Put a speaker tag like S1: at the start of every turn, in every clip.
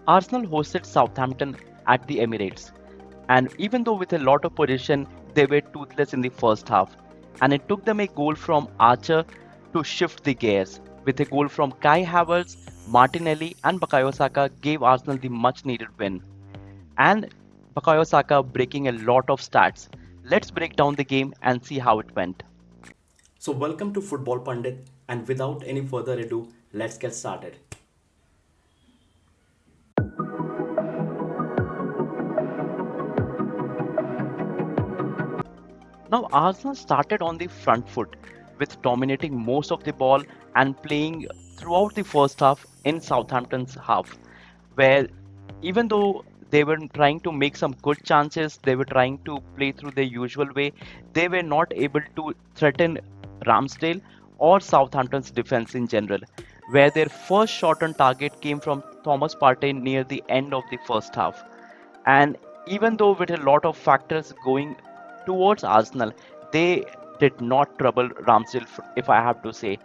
S1: Arsenal hosted Southampton at the Emirates, and even though with a lot of possession, they were toothless in the first half, and it took them a goal from Archer to shift the gears. With a goal from Kai Havertz, Martinelli, and Bukayo Saka gave Arsenal the much-needed win. And Bukayo Saka breaking a lot of stats. Let's break down the game and see how it went.
S2: So, welcome to Football Pundit, and without any further ado, let's get started.
S1: Now, Arsenal started on the front foot with dominating most of the ball and playing throughout the first half in Southampton's half, where even though they were trying to make some good chances, they were trying to play through their usual way, they were not able to threaten Ramsdale or Southampton's defense in general, where their first shot on target came from Thomas Partey near the end of the first half. And even though with a lot of factors going towards Arsenal, they did not trouble Ramsdale, if I have to say.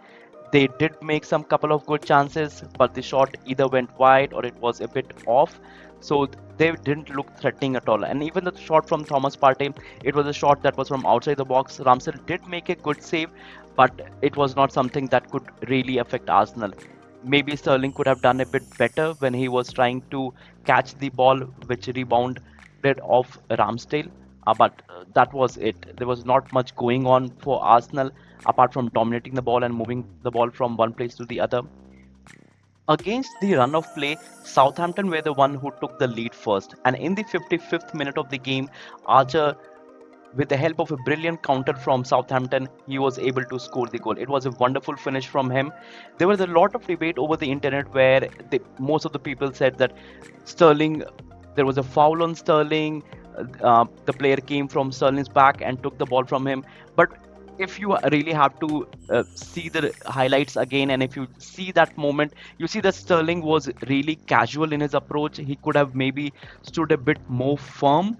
S1: They did make some couple of good chances, but the shot either went wide or it was a bit off. So they didn't look threatening at all. And even the shot from Thomas Partey, it was a shot that was from outside the box. Ramsdale did make a good save, but it was not something that could really affect Arsenal. Maybe Sterling could have done a bit better when he was trying to catch the ball, which rebounded off Ramsdale. But that was it. There was not much going on for Arsenal apart from dominating the ball and moving the ball from one place to the other. Against the run of play, Southampton were the one who took the lead first, and in the 55th minute of the game, Archer, with the help of a brilliant counter from Southampton, he was able to score the goal. It was a wonderful finish from him. There was a lot of debate over the internet where most of the people said that Sterling, there was a foul on Sterling. The player came from Sterling's back and took the ball from him. But if you really have to see the highlights again, and if you see that moment, you see that Sterling was really casual in his approach. He could have maybe stood a bit more firm,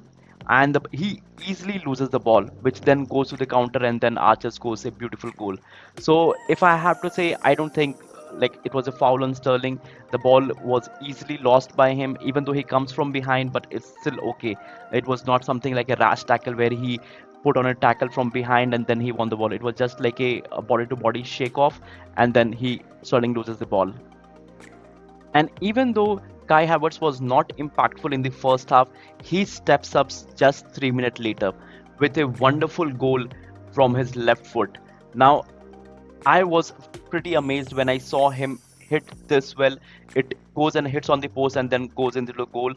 S1: and he easily loses the ball, which then goes to the counter, and then Archer scores a beautiful goal. So if I have to say, I don't think like it was a foul on Sterling. The ball was easily lost by him, even though he comes from behind, but it's still okay. It was not something like a rash tackle where he put on a tackle from behind and then he won the ball. It was just like a body to body shake off, and then Sterling loses the ball. And even though Kai Havertz was not impactful in the first half, he steps up just 3 minutes later with a wonderful goal from his left foot. Now, I was pretty amazed when I saw him hit this well. It goes and hits on the post and then goes into the goal.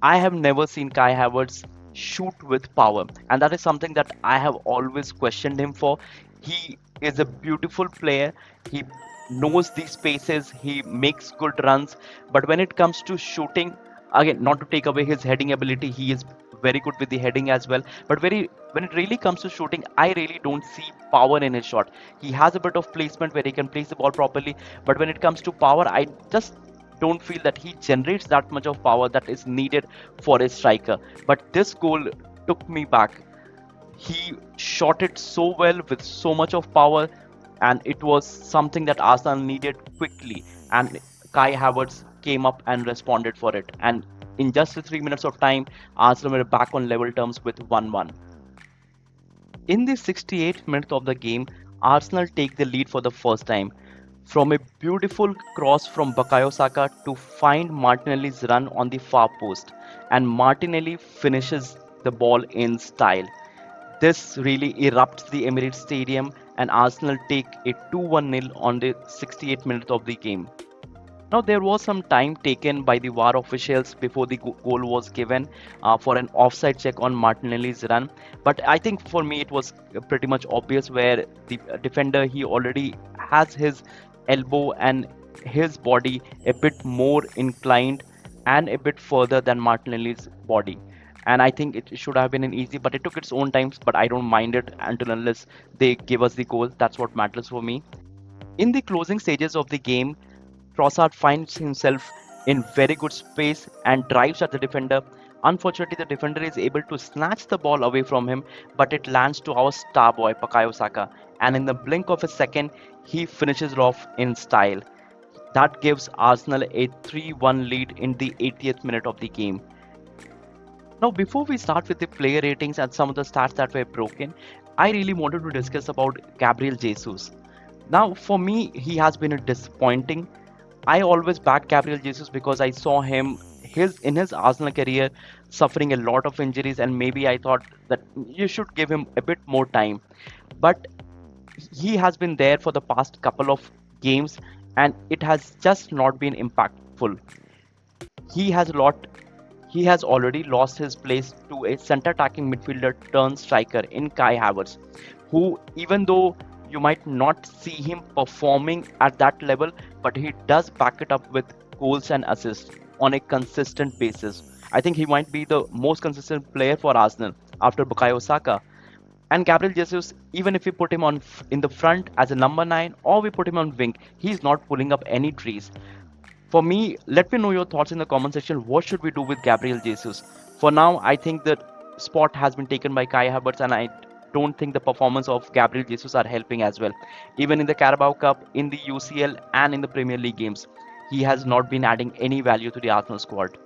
S1: I have never seen Kai Havertz shoot with power, and that is something that I have always questioned him for. He is a beautiful player. He knows the spaces. He makes good runs, but when it comes to shooting, again, not to take away his heading ability, he is very good with the heading as well. But when it really comes to shooting, I really don't see power in his shot. He has a bit of placement where he can place the ball properly, but when it comes to power, I just don't feel that he generates that much of power that is needed for a striker. But this goal took me back. He shot it so well with so much of power, and it was something that Arsenal needed quickly. And Kai Havertz came up and responded for it. And in just the 3 minutes of time, Arsenal were back on level terms with 1-1. In the 68th minute of the game, Arsenal take the lead for the first time. From a beautiful cross from Bukayo Saka to find Martinelli's run on the far post, and Martinelli finishes the ball in style. This really erupts the Emirates Stadium, and Arsenal take a 2-1 on the 68th minute of the game. Now, there was some time taken by the VAR officials before the goal was given for an offside check on Martinelli's run. But I think for me it was pretty much obvious where the defender, he already has his elbow and his body a bit more inclined and a bit further than Martinelli's body. And I think it should have been an easy, but it took its own times. But I don't mind it until unless they give us the goal. That's what matters for me. In the closing stages of the game, Trossard finds himself in very good space and drives at the defender. Unfortunately, the defender is able to snatch the ball away from him, but it lands to our star boy, Bukayo Saka. And in the blink of a second, he finishes it off in style. That gives Arsenal a 3-1 lead in the 80th minute of the game. Now, before we start with the player ratings and some of the stats that were broken, I really wanted to discuss about Gabriel Jesus. Now, for me, he has been a disappointing. I always backed Gabriel Jesus because I saw him in his Arsenal career suffering a lot of injuries, and maybe I thought that you should give him a bit more time. But he has been there for the past couple of games, and it has just not been impactful. He has lot he has already lost his place to a center attacking midfielder turned striker in Kai Havertz, who, even though you might not see him performing at that level, but he does back it up with goals and assists on a consistent basis. I think he might be the most consistent player for Arsenal after Bukayo Saka. And Gabriel Jesus, even if we put him on in the front as a number 9 or we put him on wing, he's not pulling up any trees. For me, let me know your thoughts in the comment section. What should we do with Gabriel Jesus? For now, I think the spot has been taken by Kai Havertz, and I don't think the performance of Gabriel Jesus are helping as well. Even in the Carabao Cup, in the UCL, and in the Premier League games, he has not been adding any value to the Arsenal squad.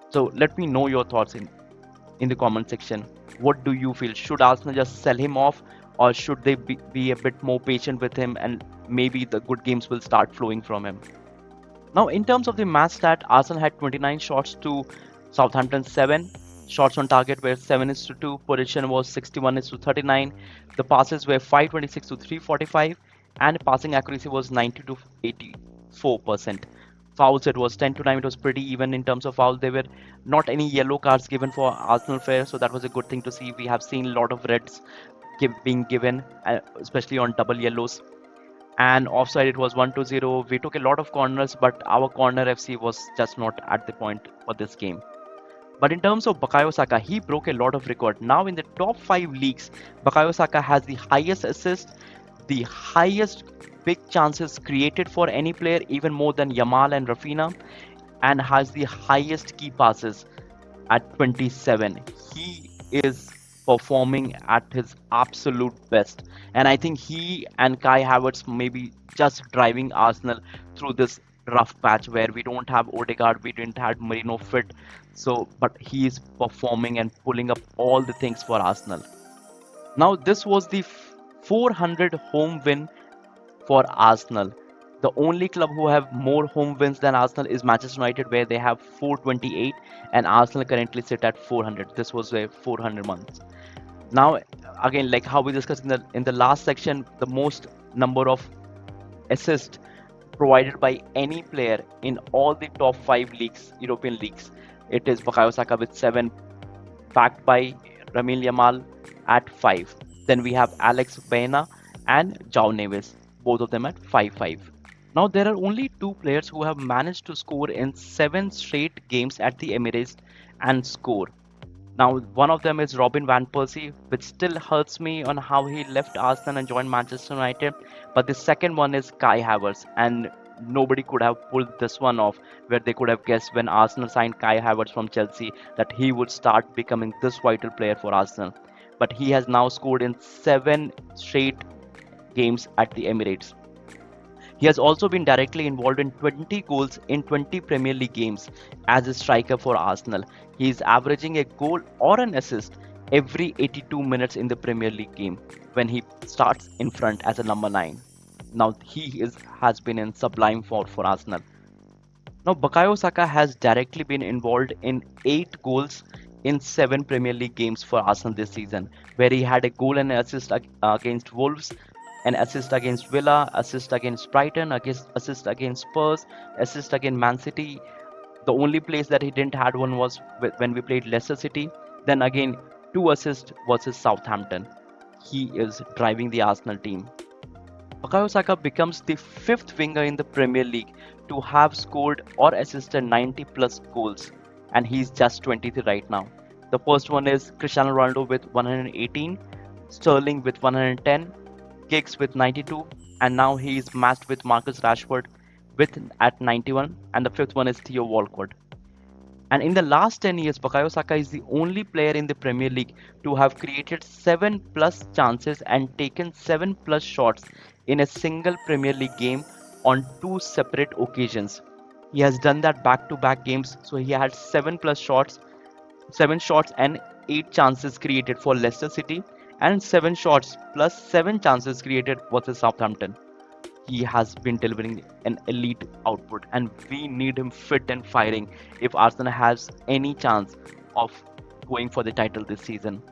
S1: So let me know your thoughts in the comment section. What do you feel? Should Arsenal just sell him off, or should they be a bit more patient with him, and maybe the good games will start flowing from him? Now, in terms of the match stat, Arsenal had 29 shots to Southampton 7. Shots on target were 7:2. Possession was 61:39. The passes were 526 to 345. And passing accuracy was 90 to 84%. Fouls, it was 10 to 9. It was pretty even in terms of fouls. There were not any yellow cards given for Arsenal fair, so that was a good thing to see. We have seen a lot of reds being given, especially on double yellows. And offside, it was 1-0. We took a lot of corners, but our corner FC was just not at the point for this game. But in terms of Bukayo Saka, he broke a lot of record. Now in the top 5 leagues, Bukayo Saka has the highest assist, the highest big chances created for any player, even more than Yamal and Rafinha, and has the highest key passes at 27. He is performing at his absolute best, and I think he and Kai Havertz may be just driving Arsenal through this rough patch where we don't have Odegaard, we didn't have Marino fit, so but he is performing and pulling up all the things for Arsenal. Now this was the 400 home win for Arsenal. The only club who have more home wins than Arsenal is Manchester United, where they have 428, and Arsenal currently sit at 400. This was a 400 months. Now, again, like how we discussed in the last section, the most number of assists provided by any player in all the top 5 leagues, European leagues, it is Bukayo Saka with 7, backed by Lamine Yamal at 5. Then we have Alex Baena and João Neves, both of them at 5-5. Now there are only 2 players who have managed to score in 7 straight games at the Emirates and score. Now one of them is Robin van Persie, which still hurts me on how he left Arsenal and joined Manchester United. But the second one is Kai Havertz, and nobody could have pulled this one off, where they could have guessed when Arsenal signed Kai Havertz from Chelsea that he would start becoming this vital player for Arsenal. But he has now scored in 7 straight games at the Emirates. He has also been directly involved in 20 goals in 20 Premier League games as a striker for Arsenal. He is averaging a goal or an assist every 82 minutes in the Premier League game when he starts in front as a number 9. Now has been in sublime form for Arsenal. Now Bukayo Saka has directly been involved in 8 goals in 7 Premier League games for Arsenal this season, where he had a goal and assist against Wolves, an assist against Villa, assist against Brighton, assist against Spurs, assist against mancity. The only place that he didn't had one was when we played Leicester City. Then again, 2 assists versus Southampton. He is driving the Arsenal team. Bukayo Saka becomes the 5th winger in the Premier League to have scored or assisted 90 plus goals, and he's just 23 right now. The first one is Cristiano Ronaldo with 118, Sterling with 110, Giggs with 92, and now he is matched with Marcus Rashford at 91, and the 5th one is Theo Walcott. And in the last 10 years, Bukayo Saka is the only player in the Premier League to have created 7 plus chances and taken 7 plus shots in a single Premier League game on two separate occasions. He has done that back-to-back games, so he had 7 shots and 8 chances created for Leicester City, and 7 shots plus 7 chances created versus Southampton. He has been delivering an elite output, and we need him fit and firing if Arsenal has any chance of going for the title this season.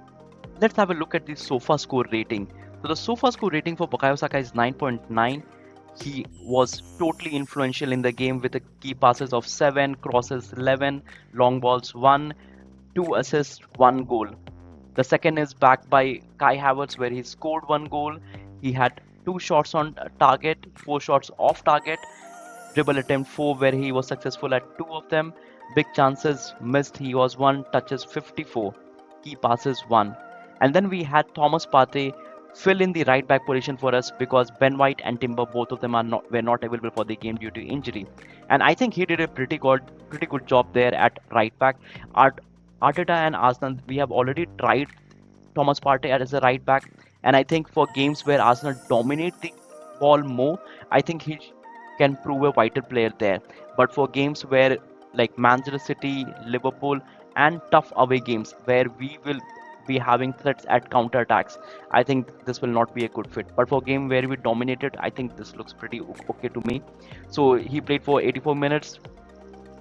S1: Let's have a look at the SOFA score rating. So the SOFA score rating for Bukayo Saka is 9.9. He was totally influential in the game with the key passes of 7, crosses 11, long balls 1, 2 assists, 1 goal. The second is backed by Kai Havertz, where he scored 1 goal. He had 2 shots on target, 4 shots off target, dribble attempt 4, where he was successful at 2 of them. Big chances missed, he was 1, touches 54, key passes 1. And then we had Thomas Partey fill in the right back position for us because Ben White and Timber, both of them were not available for the game due to injury. And I think he did a pretty good job there at right back. Arteta and Arsenal, we have already tried Thomas Partey as a right back, and I think for games where Arsenal dominate the ball more, I think he can prove a vital player there. But for games where like Manchester City, Liverpool, and tough away games where we will be having threats at counter attacks, I think this will not be a good fit. But for game where we dominated, I think this looks pretty okay to me. So he played for 84 minutes.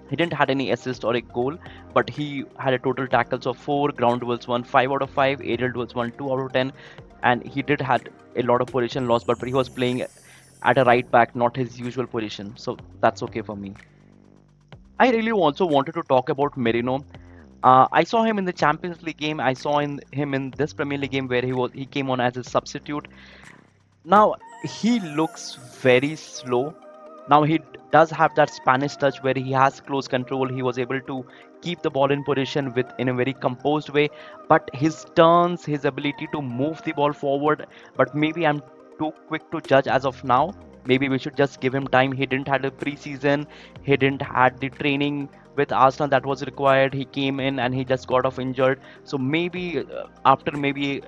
S1: He didn't had any assist or a goal, but he had a total tackles of 4, ground duels 1, 5 out of 5, aerial duels 1, 2 out of 10, and he did had a lot of position loss, but he was playing at a right back, not his usual position, so that's okay for me. I really also wanted to talk about Merino. I saw him in the Champions League game. I saw him in this Premier League game where he came on as a substitute. Now he looks very slow. Now he does have that Spanish touch where he has close control. He was able to keep the ball in position with in a very composed way. But his turns, his ability to move the ball forward. But maybe I'm too quick to judge as of now. Maybe we should just give him time. He didn't had a preseason. He didn't had the training with Arsenal that was required. He came in and he just got off injured. So maybe after maybe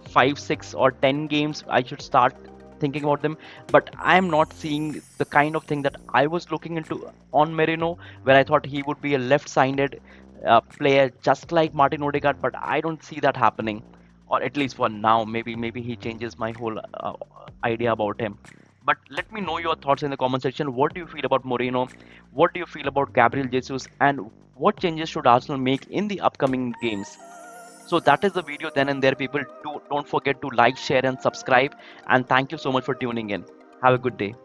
S1: 5, 6, or 10 games, I should start thinking about them. But I'm not seeing the kind of thing that I was looking into on Merino, where I thought he would be a left-sided player just like Martin Odegaard, but I don't see that happening, or at least for now. Maybe he changes my whole idea about him. But let me know your thoughts in the comment section. What do you feel about Moreno? What do you feel about Gabriel Jesus? And what changes should Arsenal make in the upcoming games? So that is the video then and there, people. Don't forget to like, share, and subscribe. And thank you so much for tuning in. Have a good day.